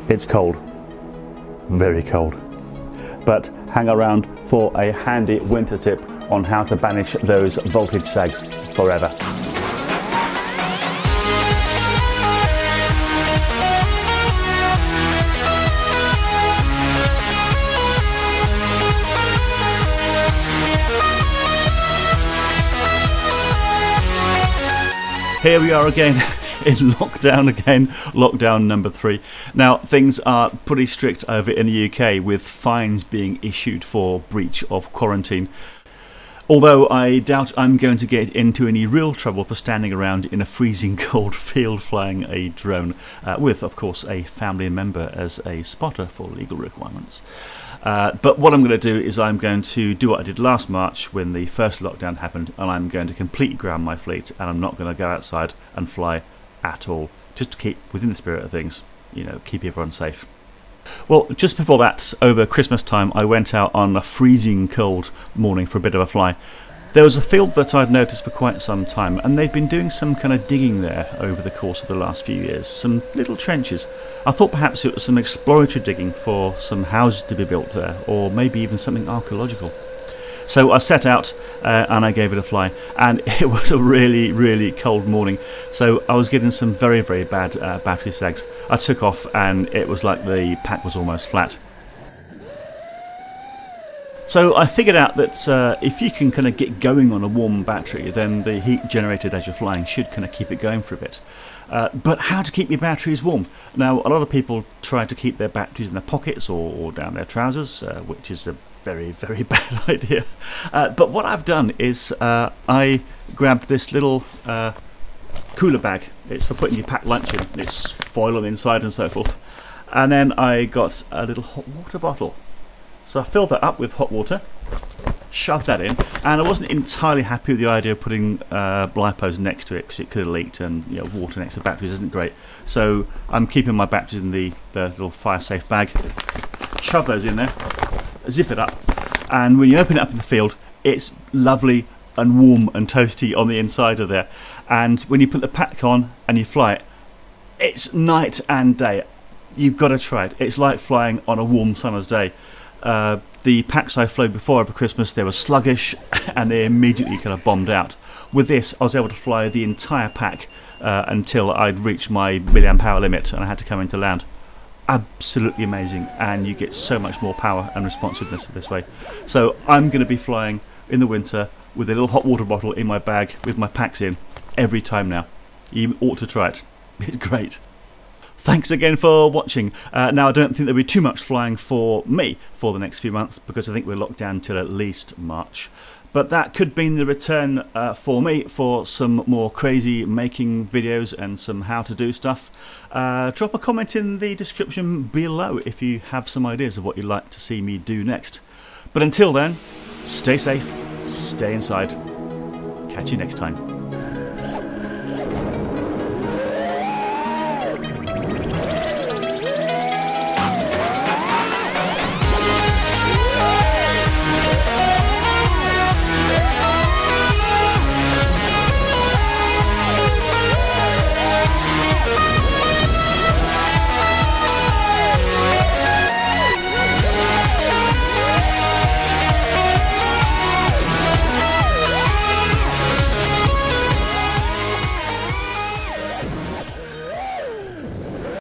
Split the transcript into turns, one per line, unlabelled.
It's cold, very cold. But hang around for a handy winter tip on how to banish those voltage sags forever. Here we are again in lockdown number 3. Now things are pretty strict over in the UK, with fines being issued for breach of quarantine. Although I doubt I'm going to get into any real trouble for standing around in a freezing cold field flying a drone, with of course a family member as a spotter for legal requirements. But what I'm going to do is I'm going to do what I did last March when the first lockdown happened, and I'm going to completely ground my fleet, and I'm not going to go outside and fly at all, just to keep within the spirit of things, you know, keep everyone safe. Well, just before that, over Christmas time, I went out on a freezing cold morning for a bit of a fly. There was a field that I'd noticed for quite some time, and they'd been doing some kind of digging there over the course of the last few years, some little trenches. I thought perhaps it was some exploratory digging for some houses to be built there, or maybe even something archaeological. So I set out and I gave it a fly, and it was a really cold morning, so I was getting some very bad battery sags. I took off and it was like the pack was almost flat. So I figured out that if you can kind of get going on a warm battery, then the heat generated as you're flying should kind of keep it going for a bit. But how to keep your batteries warm? Now, a lot of people try to keep their batteries in their pockets or down their trousers, which is a very bad idea. But what I've done is I grabbed this little cooler bag. It's for putting your packed lunch in. It's foil on the inside and so forth. And then I got a little hot water bottle. So I filled that up with hot water, shoved that in, and I wasn't entirely happy with the idea of putting Lipos next to it, because it could have leaked, and you know, water next to batteries isn't great. So I'm keeping my batteries in the little fire safe bag. Shove those in there, zip it up, and when you open it up in the field, it's lovely and warm and toasty on the inside of there. And when you put the pack on and you fly it, it's night and day. You've got to try it. It's like flying on a warm summer's day. The packs I flew before over Christmas, they were sluggish and they immediately kind of bombed out. With this, I was able to fly the entire pack until I'd reached my milliamp hour limit, and I had to come into land. Absolutely amazing, and you get so much more power and responsiveness this way. So I'm going to be flying in the winter with a little hot water bottle in my bag with my packs in every time now. You ought to try it. It's great. Thanks again for watching. Now, I don't think there'll be too much flying for me for the next few months, because I think we're locked down till at least March. But that could mean the return for me for some more crazy making videos and some how-to-do stuff. Drop a comment in the description below if you have some ideas of what you'd like to see me do next. But until then, stay safe, stay inside. Catch you next time.